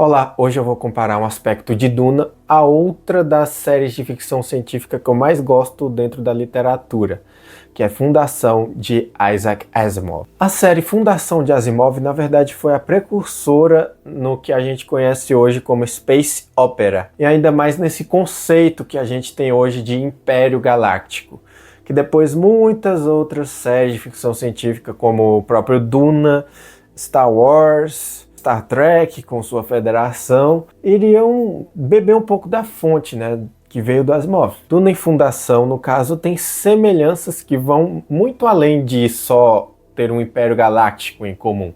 Olá, hoje eu vou comparar um aspecto de Duna a outra das séries de ficção científica que eu mais gosto dentro da literatura, que é Fundação de Isaac Asimov. A série Fundação de Asimov, na verdade, foi a precursora no que a gente conhece hoje como Space Opera, e ainda mais nesse conceito que a gente tem hoje de Império Galáctico, que depois muitas outras séries de ficção científica, como o próprio Duna, Star Wars, Star Trek com sua federação, iriam beber um pouco da fonte, né, que veio do Asimov. Duna e Fundação, no caso, tem semelhanças que vão muito além de só ter um Império Galáctico em comum.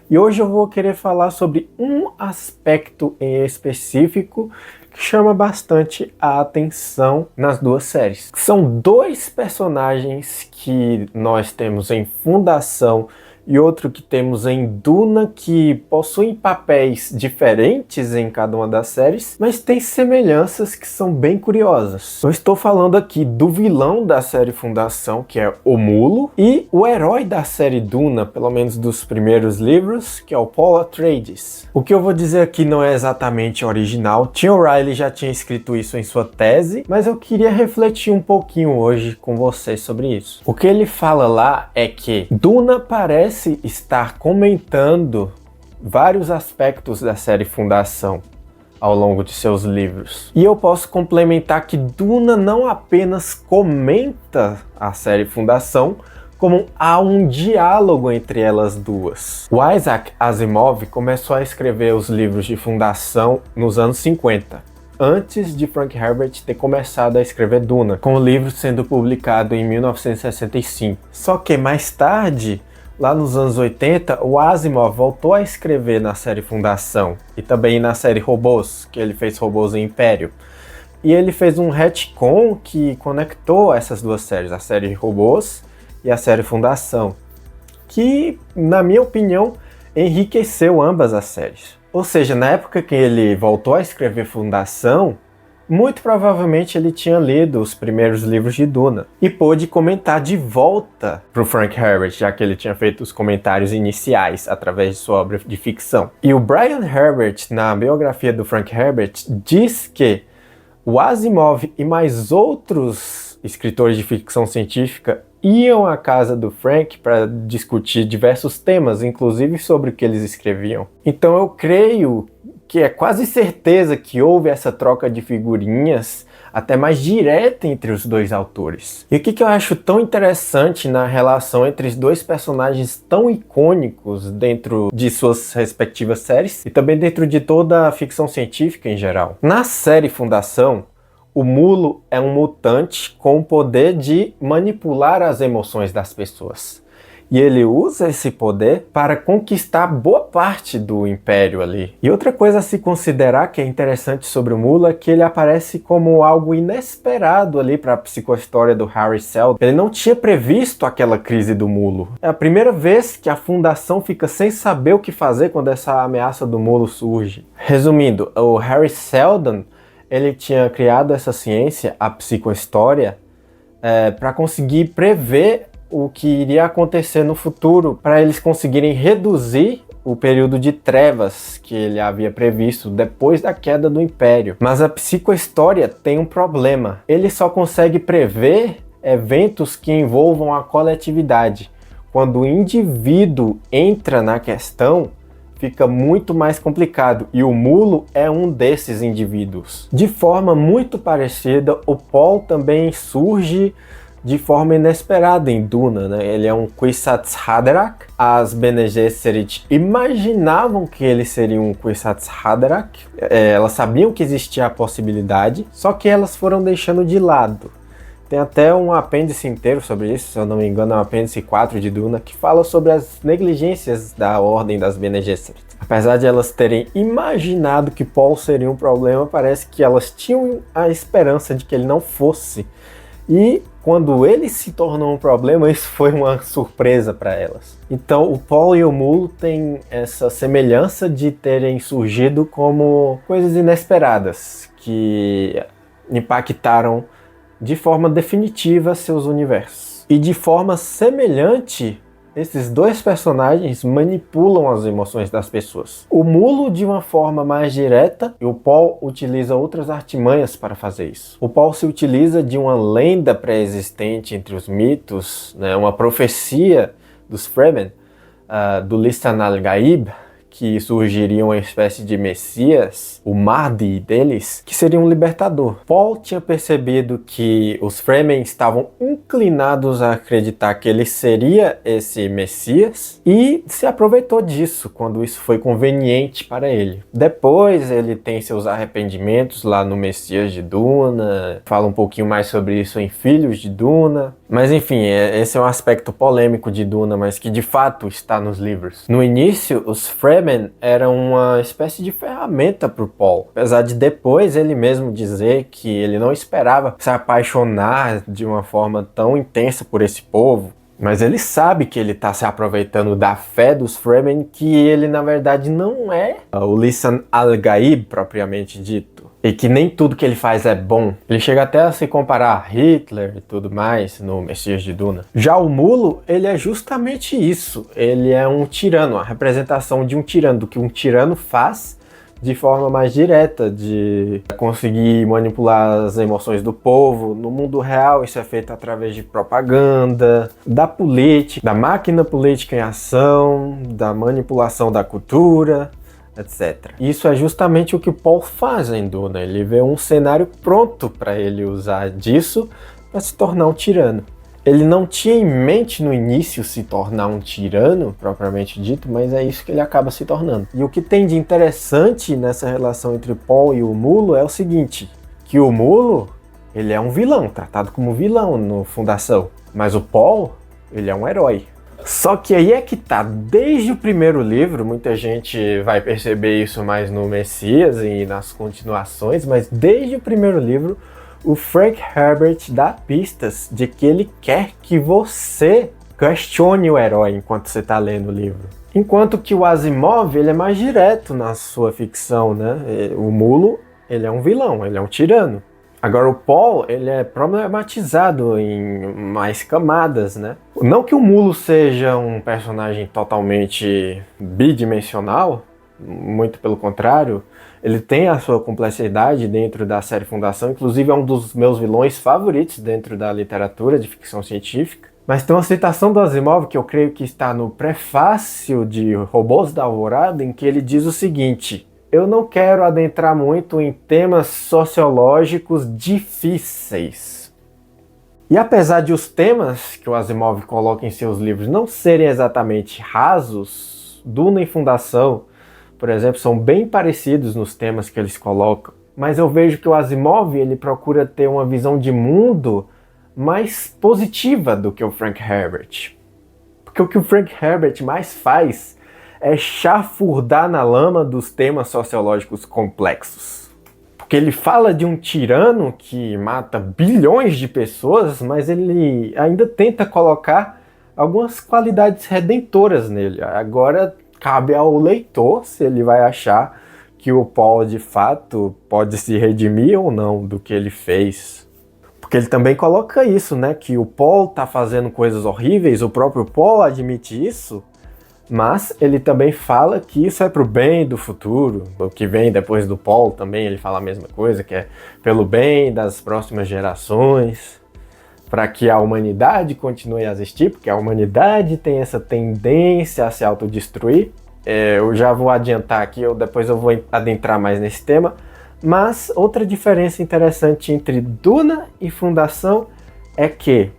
E hoje eu vou querer falar sobre um aspecto em específico que chama bastante a atenção nas duas séries. São dois personagens que nós temos em Fundação e outro que temos em Duna, que possuem papéis diferentes em cada uma das séries, mas tem semelhanças que são bem curiosas. Eu estou falando aqui do vilão da série Fundação, que é o Mulo, e o herói da série Duna, pelo menos dos primeiros livros, que é o Paul Atreides. O que eu vou dizer aqui não é exatamente original, Tim O'Reilly já tinha escrito isso em sua tese, mas eu queria refletir um pouquinho hoje com vocês sobre isso. O que ele fala lá é que Duna parece estar comentando vários aspectos da série Fundação ao longo de seus livros. E eu posso complementar que Duna não apenas comenta a série Fundação, como há um diálogo entre elas duas. O Isaac Asimov começou a escrever os livros de Fundação nos anos 50. Antes de Frank Herbert ter começado a escrever Duna, com o livro sendo publicado em 1965. Só que mais tarde, lá nos anos 80, o Asimov voltou a escrever na série Fundação e também na série Robôs, que ele fez Robôs em Império. E ele fez um retcon que conectou essas duas séries, a série Robôs e a série Fundação, que, na minha opinião, enriqueceu ambas as séries. Ou seja, na época que ele voltou a escrever Fundação, muito provavelmente ele tinha lido os primeiros livros de Duna e pôde comentar de volta para o Frank Herbert, já que ele tinha feito os comentários iniciais através de sua obra de ficção. E o Brian Herbert, na biografia do Frank Herbert, diz que o Asimov e mais outros escritores de ficção científica iam à casa do Frank para discutir diversos temas, inclusive sobre o que eles escreviam. Então eu creio que é quase certeza que houve essa troca de figurinhas até mais direta entre os dois autores. E o que eu acho tão interessante na relação entre os dois personagens tão icônicos dentro de suas respectivas séries e também dentro de toda a ficção científica em geral. Na série Fundação, o Mulo é um mutante com o poder de manipular as emoções das pessoas. E ele usa esse poder para conquistar boa parte do Império ali. E outra coisa a se considerar que é interessante sobre o Mulo é que ele aparece como algo inesperado ali para a psicohistória do Harry Seldon. Ele não tinha previsto aquela crise do Mulo. É a primeira vez que a Fundação fica sem saber o que fazer quando essa ameaça do Mulo surge. Resumindo, o Harry Seldon, ele tinha criado essa ciência, a psicohistória, para conseguir prever o que iria acontecer no futuro, para eles conseguirem reduzir o período de trevas que ele havia previsto depois da queda do Império. Mas a psicohistória tem um problema. Ele só consegue prever eventos que envolvam a coletividade. Quando o indivíduo entra na questão, fica muito mais complicado, e o Mulo é um desses indivíduos. De forma muito parecida, o Paul também surge de forma inesperada em Duna, né? Ele é um Kwisatz Haderach. As Bene Gesserit imaginavam que ele seria um Kwisatz Haderach, elas sabiam que existia a possibilidade, só que elas foram deixando de lado. Tem até um apêndice inteiro sobre isso, se eu não me engano é o apêndice 4 de Duna, que fala sobre as negligências da Ordem das Bene Gesserit. Apesar de elas terem imaginado que Paul seria um problema, parece que elas tinham a esperança de que ele não fosse. E quando ele se tornou um problema, isso foi uma surpresa para elas. Então o Paul e o Mulo têm essa semelhança de terem surgido como coisas inesperadas, que impactaram de forma definitiva seus universos. E de forma semelhante, esses dois personagens manipulam as emoções das pessoas. O Mulo de uma forma mais direta e o Paul utiliza outras artimanhas para fazer isso. O Paul se utiliza de uma lenda pré-existente entre os mitos, né, uma profecia dos Fremen, do Lisan al-Gaib, que surgiria uma espécie de messias, o Mahdi deles, que seria um libertador. Paul tinha percebido que os Fremen estavam inclinados a acreditar que ele seria esse messias e se aproveitou disso quando isso foi conveniente para ele. Depois ele tem seus arrependimentos lá no Messias de Duna, fala um pouquinho mais sobre isso em Filhos de Duna. Mas enfim, esse é um aspecto polêmico de Duna, mas que de fato está nos livros. No início, os Fremen eram uma espécie de ferramenta para o Paul. Apesar de depois ele mesmo dizer que ele não esperava se apaixonar de uma forma tão intensa por esse povo. Mas ele sabe que ele está se aproveitando da fé dos Fremen, que ele na verdade não é o Lisan al-Gaib propriamente dito. E que nem tudo que ele faz é bom. Ele chega até a se comparar a Hitler e tudo mais no Messias de Duna. Já o Mulo, ele é justamente isso. Ele é um tirano, a representação de um tirano, do que um tirano faz de forma mais direta, de conseguir manipular as emoções do povo. No mundo real isso é feito através de propaganda, da política, da máquina política em ação, da manipulação da cultura, etc. Isso é justamente o que o Paul faz em Duna. Ele vê um cenário pronto para ele usar disso para se tornar um tirano. Ele não tinha em mente no início se tornar um tirano, propriamente dito, mas é isso que ele acaba se tornando. E o que tem de interessante nessa relação entre Paul e o Mulo é o seguinte, que o Mulo, ele é um vilão, tratado como vilão no Fundação, mas o Paul, ele é um herói. Só que aí é que tá, desde o primeiro livro, muita gente vai perceber isso mais no Messias e nas continuações, mas desde o primeiro livro, o Frank Herbert dá pistas de que ele quer que você questione o herói enquanto você está lendo o livro. Enquanto que o Asimov, ele é mais direto na sua ficção, né? O Mulo, ele é um vilão, ele é um tirano. Agora o Paul, ele é problematizado em mais camadas, né? Não que o Mulo seja um personagem totalmente bidimensional, muito pelo contrário, ele tem a sua complexidade dentro da série Fundação, inclusive é um dos meus vilões favoritos dentro da literatura de ficção científica. Mas tem uma citação do Asimov que eu creio que está no prefácio de Robôs da Alvorada, em que ele diz o seguinte: eu não quero adentrar muito em temas sociológicos difíceis. E apesar de os temas que o Asimov coloca em seus livros não serem exatamente rasos, Duna e Fundação, por exemplo, são bem parecidos nos temas que eles colocam. Mas eu vejo que o Asimov, ele procura ter uma visão de mundo mais positiva do que o Frank Herbert. Porque o que o Frank Herbert mais faz é chafurdar na lama dos temas sociológicos complexos. Porque ele fala de um tirano que mata bilhões de pessoas, mas ele ainda tenta colocar algumas qualidades redentoras nele. Agora cabe ao leitor se ele vai achar que o Paul de fato pode se redimir ou não do que ele fez. Porque ele também coloca isso, né? Que o Paul tá fazendo coisas horríveis, o próprio Paul admite isso, mas ele também fala que isso é pro bem do futuro. O que vem depois do Paul também, ele fala a mesma coisa, que é pelo bem das próximas gerações, para que a humanidade continue a existir, porque a humanidade tem essa tendência a se autodestruir. Eu já vou adiantar aqui, depois eu vou adentrar mais nesse tema, mas outra diferença interessante entre Duna e Fundação é que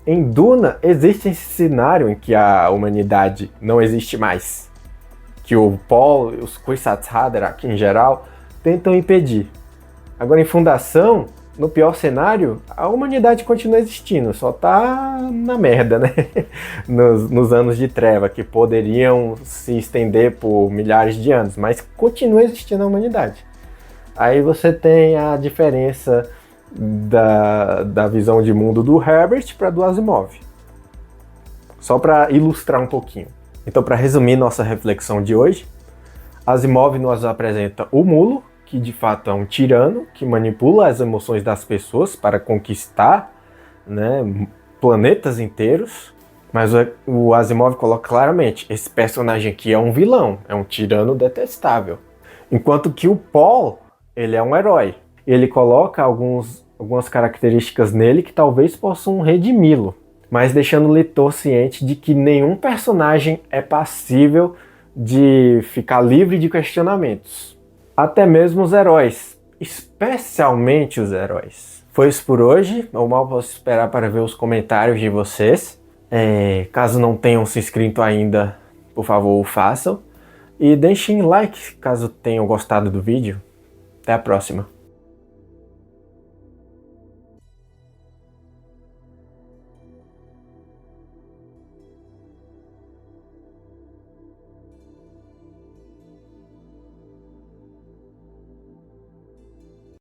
em Duna existe esse cenário em que a humanidade não existe mais, que o Paul e os Kwisatz Haderach em geral tentam impedir. Agora em Fundação, no pior cenário, a humanidade continua existindo, só tá na merda, né? nos anos de treva, que poderiam se estender por milhares de anos, mas continua existindo a humanidade. Aí você tem a diferença da visão de mundo do Herbert para do Asimov. Só para ilustrar um pouquinho. Então, para resumir nossa reflexão de hoje, Asimov nos apresenta o Mulo, que de fato é um tirano, que manipula as emoções das pessoas para conquistar, né, planetas inteiros. Mas o Asimov coloca claramente, esse personagem aqui é um vilão, é um tirano detestável. Enquanto que o Paul, ele é um herói. Ele coloca algumas características nele que talvez possam redimi-lo, mas deixando o leitor ciente de que nenhum personagem é passível de ficar livre de questionamentos. Até mesmo os heróis, especialmente os heróis. Foi isso por hoje, eu mal posso esperar para ver os comentários de vocês. Caso não tenham se inscrito ainda, por favor, o façam. E deixem like caso tenham gostado do vídeo. Até a próxima.